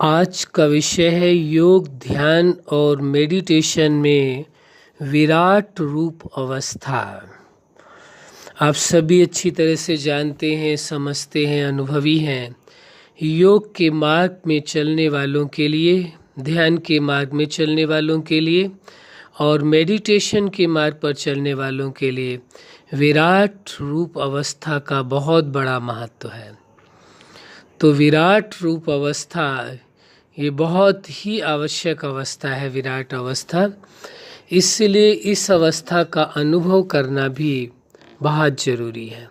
आज का विषय है योग, ध्यान और मेडिटेशन में विराट रूप अवस्था। आप सभी अच्छी तरह से जानते हैं, समझते हैं, अनुभवी हैं। योग के मार्ग में चलने वालों के लिए, ध्यान के मार्ग में चलने वालों के लिए और मेडिटेशन के मार्ग पर चलने वालों के लिए विराट रूप अवस्था का बहुत बड़ा महत्व है। तो विराट रूप अवस्था ये बहुत ही आवश्यक अवस्था है, विराट अवस्था। इसलिए इस अवस्था का अनुभव करना भी बहुत जरूरी है।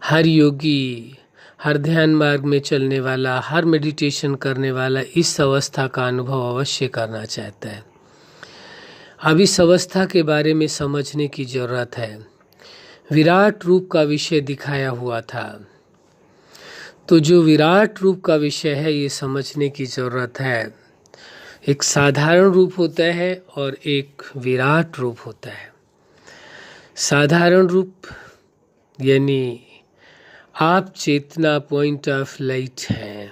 हर योगी, हर ध्यान मार्ग में चलने वाला, हर मेडिटेशन करने वाला इस अवस्था का अनुभव अवश्य करना चाहता है। अब इस अवस्था के बारे में समझने की जरूरत है। विराट रूप का विषय दिखाया हुआ था, तो जो विराट रूप का विषय है ये समझने की ज़रूरत है। एक साधारण रूप होता है और एक विराट रूप होता है। साधारण रूप यानी आप चेतना, पॉइंट ऑफ लाइट हैं।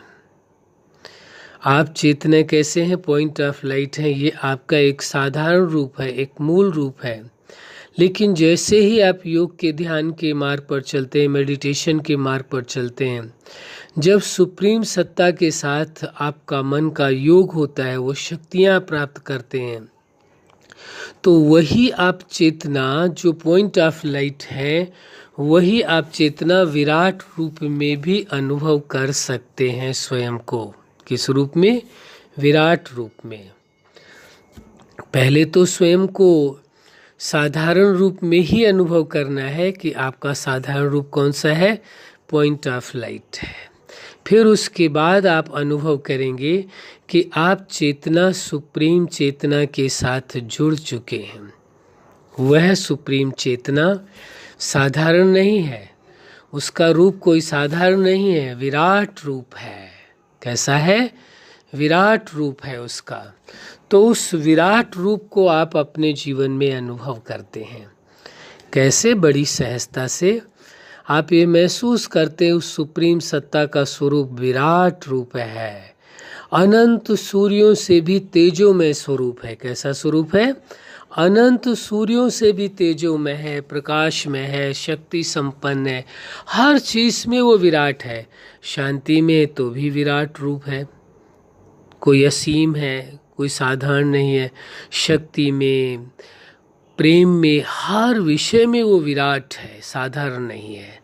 आप चेतना कैसे हैं, पॉइंट ऑफ लाइट हैं। ये आपका एक साधारण रूप है, एक मूल रूप है। लेकिन जैसे ही आप योग के, ध्यान के मार्ग पर चलते हैं, मेडिटेशन के मार्ग पर चलते हैं, जब सुप्रीम सत्ता के साथ आपका मन का योग होता है, वो शक्तियाँ प्राप्त करते हैं, तो वही आप चेतना जो पॉइंट ऑफ लाइट है, वही आप चेतना विराट रूप में भी अनुभव कर सकते हैं स्वयं को। किस रूप में? विराट रूप में। पहले तो स्वयं को साधारण रूप में ही अनुभव करना है कि आपका साधारण रूप कौन सा है, पॉइंट ऑफ लाइट है। फिर उसके बाद आप अनुभव करेंगे कि आप चेतना, सुप्रीम चेतना के साथ जुड़ चुके हैं। वह सुप्रीम चेतना साधारण नहीं है, उसका रूप कोई साधारण नहीं है, विराट रूप है। कैसा है? विराट रूप है उसका। तो उस विराट रूप को आप अपने जीवन में अनुभव करते हैं। कैसे? बड़ी सहजता से आप ये महसूस करते हैं उस सुप्रीम सत्ता का स्वरूप विराट रूप है, अनंत सूर्यों से भी तेजोमय स्वरूप है। कैसा स्वरूप है? अनंत सूर्यों से भी तेजोमय है, प्रकाशमय है, शक्ति संपन्न है। हर चीज में वो विराट है। शांति में तो भी विराट रूप है, कोई असीम है, कोई साधारण नहीं है। शक्ति में, प्रेम में, हर विषय में वो विराट है, साधारण नहीं है।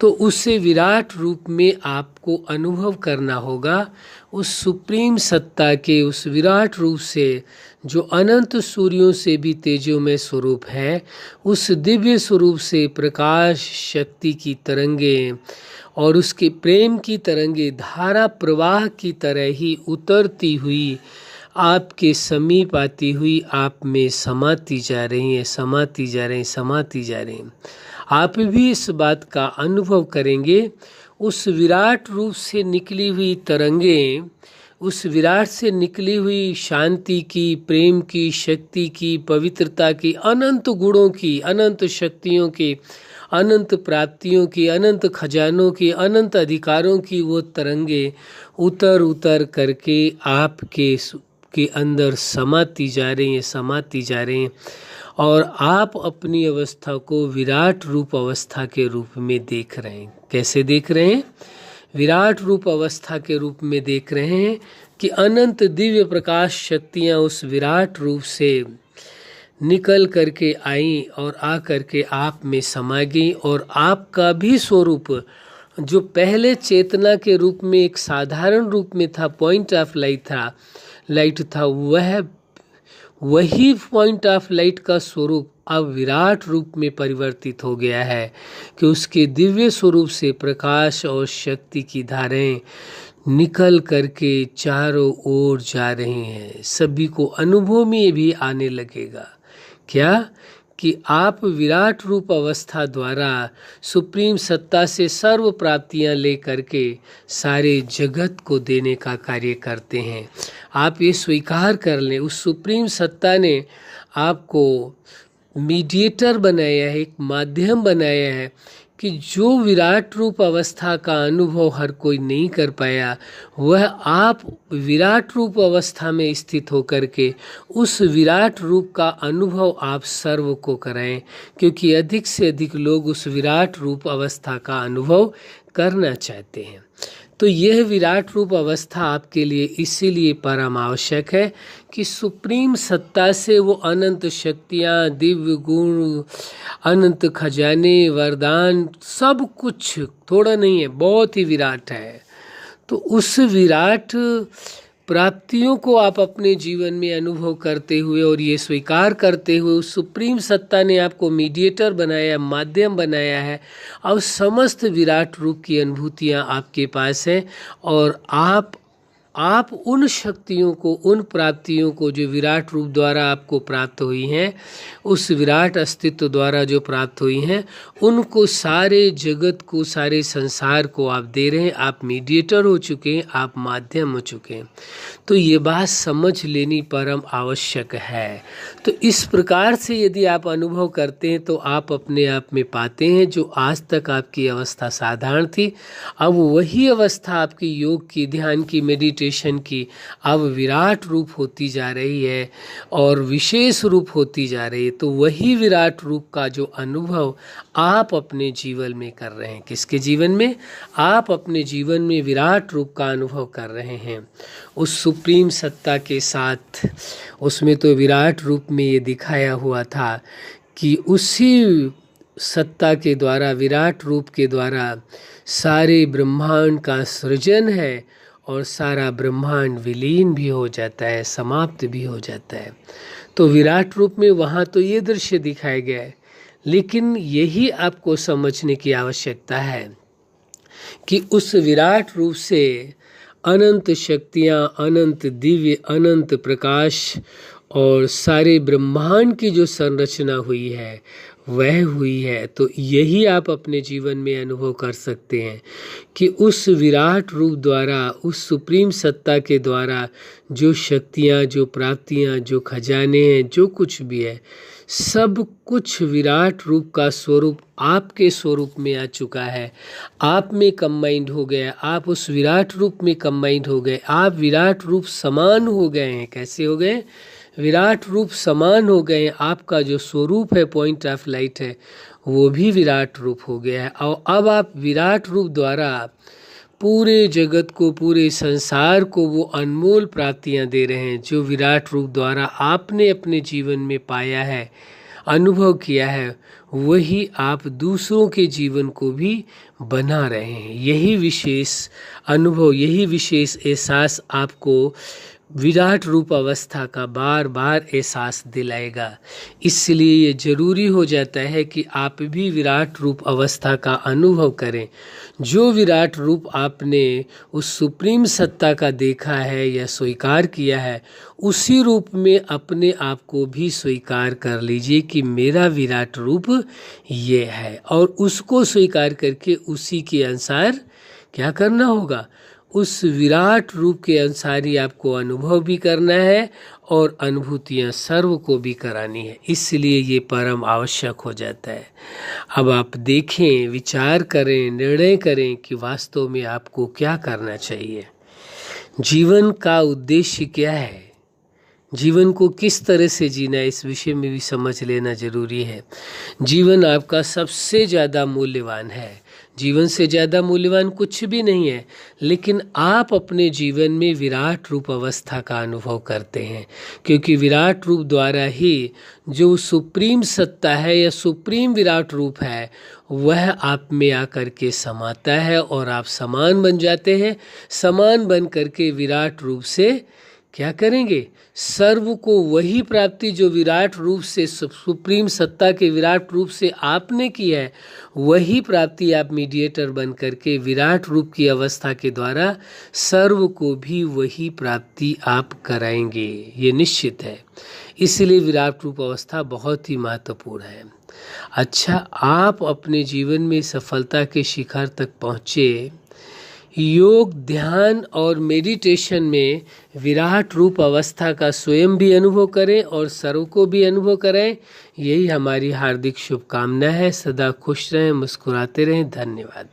तो उससे विराट रूप में आपको अनुभव करना होगा उस सुप्रीम सत्ता के, उस विराट रूप से जो अनंत सूर्यों से भी तेजोमय स्वरूप है। उस दिव्य स्वरूप से प्रकाश, शक्ति की तरंगे और उसके प्रेम की तरंगे धारा प्रवाह की तरह ही उतरती हुई आपके समीप आती हुई आप में समाती जा रही हैं, समाती जा रही हैं, समाती जा रही हैं। आप भी इस बात का अनुभव करेंगे। उस विराट रूप से निकली हुई तरंगे, उस विराट से निकली हुई शांति की, प्रेम की, शक्ति की, पवित्रता की, अनंत गुणों की, अनंत शक्तियों की, अनंत प्राप्तियों की, अनंत खजानों की, अनंत अधिकारों की वो तरंगे उतर उतर करके आपके के अंदर समाती जा रही हैं, समाती जा रही हैं। और आप अपनी अवस्था को विराट रूप अवस्था के रूप में देख रहे हैं। कैसे देख रहे हैं? विराट रूप अवस्था के रूप में देख रहे हैं कि अनंत दिव्य प्रकाश शक्तियाँ उस विराट रूप से निकल करके आई और आ करके आप में समा गई। और आपका भी स्वरूप जो पहले चेतना के रूप में एक साधारण रूप में था, पॉइंट ऑफ लाइट था, वही पॉइंट ऑफ लाइट का स्वरूप अब विराट रूप में परिवर्तित हो गया है कि उसके दिव्य स्वरूप से प्रकाश और शक्ति की धाराएं निकल करके चारों ओर जा रही हैं। सभी को अनुभव में भी आने लगेगा। क्या? कि आप विराट रूप अवस्था द्वारा सुप्रीम सत्ता से सर्व प्राप्तियां ले करके सारे जगत को देने का कार्य करते हैं। आप ये स्वीकार कर लें, उस सुप्रीम सत्ता ने आपको मीडिएटर बनाया है, एक माध्यम बनाया है कि जो विराट रूप अवस्था का अनुभव हर कोई नहीं कर पाया, वह आप विराट रूप अवस्था में स्थित होकर के उस विराट रूप का अनुभव आप सर्व को कराएं, क्योंकि अधिक से अधिक लोग उस विराट रूप अवस्था का अनुभव करना चाहते हैं। तो यह विराट रूप अवस्था आपके लिए इसीलिए परम आवश्यक है कि सुप्रीम सत्ता से वो अनंत शक्तियाँ, दिव्य गुण, अनंत खजाने, वरदान, सब कुछ थोड़ा नहीं है, बहुत ही विराट है। तो उस विराट प्राप्तियों को आप अपने जीवन में अनुभव करते हुए और ये स्वीकार करते हुए, उस सुप्रीम सत्ता ने आपको मीडिएटर बनाया, माध्यम बनाया है, और समस्त विराट रूप की अनुभूतियाँ आपके पास हैं। और आप उन शक्तियों को, उन प्राप्तियों को जो विराट रूप द्वारा आपको प्राप्त हुई हैं, उस विराट अस्तित्व द्वारा जो प्राप्त हुई हैं, उनको सारे जगत को, सारे संसार को आप दे रहे हैं। आप मीडिएटर हो चुके हैं, आप माध्यम हो चुके हैं। तो ये बात समझ लेनी परम आवश्यक है। तो इस प्रकार से यदि आप अनुभव करते हैं तो आप अपने आप में पाते हैं जो आज तक आपकी अवस्था साधारण थी, अब वही अवस्था आपकी योग की, ध्यान की, मेडिटेशन की अब विराट रूप होती जा रही है और विशेष रूप होती जा रही है। तो वही विराट रूप का जो अनुभव आप अपने जीवन में कर रहे हैं, किसके जीवन में? आप अपने जीवन में विराट रूप का अनुभव कर रहे हैं उस सुप्रीम सत्ता के साथ। उसमें तो विराट रूप में ये दिखाया हुआ था कि उसी सत्ता के द्वारा, विराट रूप के द्वारा सारे ब्रह्मांड का सृजन है और सारा ब्रह्मांड विलीन भी हो जाता है, समाप्त भी हो जाता है। तो विराट रूप में वहाँ तो ये दृश्य दिखाया गया है, लेकिन यही आपको समझने की आवश्यकता है कि उस विराट रूप से अनंत शक्तियाँ, अनंत दिव्य, अनंत प्रकाश और सारे ब्रह्मांड की जो संरचना हुई है वह हुई है। तो यही आप अपने जीवन में अनुभव कर सकते हैं कि उस विराट रूप द्वारा, उस सुप्रीम सत्ता के द्वारा जो शक्तियाँ, जो प्राप्तियाँ, जो खजाने हैं, जो कुछ भी है, सब कुछ विराट रूप का स्वरूप आपके स्वरूप में आ चुका है, आप में कंबाइंड हो गया, आप उस विराट रूप में कंबाइंड हो गए, आप विराट रूप समान हो गए हैं। कैसे हो गए? विराट रूप समान हो गए। आपका जो स्वरूप है, पॉइंट ऑफ लाइट है, वो भी विराट रूप हो गया है। और अब आप विराट रूप द्वारा पूरे जगत को, पूरे संसार को वो अनमोल प्राप्तियां दे रहे हैं जो विराट रूप द्वारा आपने अपने जीवन में पाया है, अनुभव किया है, वही आप दूसरों के जीवन को भी बना रहे हैं। यही विशेष अनुभव, यही विशेष एहसास आपको विराट रूप अवस्था का बार बार एहसास दिलाएगा। इसलिए ये जरूरी हो जाता है कि आप भी विराट रूप अवस्था का अनुभव करें। जो विराट रूप आपने उस सुप्रीम सत्ता का देखा है या स्वीकार किया है, उसी रूप में अपने आप को भी स्वीकार कर लीजिए कि मेरा विराट रूप ये है, और उसको स्वीकार करके उसी के अनुसार क्या करना होगा? उस विराट रूप के अनुसार ही आपको अनुभव भी करना है और अनुभूतियाँ सर्व को भी करानी है। इसलिए ये परम आवश्यक हो जाता है। अब आप देखें, विचार करें, निर्णय करें कि वास्तव में आपको क्या करना चाहिए। जीवन का उद्देश्य क्या है? जीवन को किस तरह से जीना है, इस विषय में भी समझ लेना जरूरी है। जीवन आपका सबसे ज़्यादा मूल्यवान है। जीवन से ज़्यादा मूल्यवान कुछ भी नहीं है, लेकिन आप अपने जीवन में विराट रूप अवस्था का अनुभव करते हैं, क्योंकि विराट रूप द्वारा ही जो सुप्रीम सत्ता है या सुप्रीम विराट रूप है वह आप में आकर के समाता है और आप समान बन जाते हैं। समान बन करके विराट रूप से क्या करेंगे? सर्व को वही प्राप्ति जो विराट रूप से, सुप्रीम सत्ता के विराट रूप से आपने की है, वही प्राप्ति आप मीडिएटर बन करके विराट रूप की अवस्था के द्वारा सर्व को भी वही प्राप्ति आप कराएंगे, ये निश्चित है। इसलिए विराट रूप अवस्था बहुत ही महत्वपूर्ण है। अच्छा, आप अपने जीवन में सफलता के शिखर तक पहुँचे, योग, ध्यान और मेडिटेशन में विराट रूप अवस्था का स्वयं भी अनुभव करें और सर्व को भी अनुभव करें। यही हमारी हार्दिक शुभकामना है। सदा खुश रहें, मुस्कुराते रहें। धन्यवाद।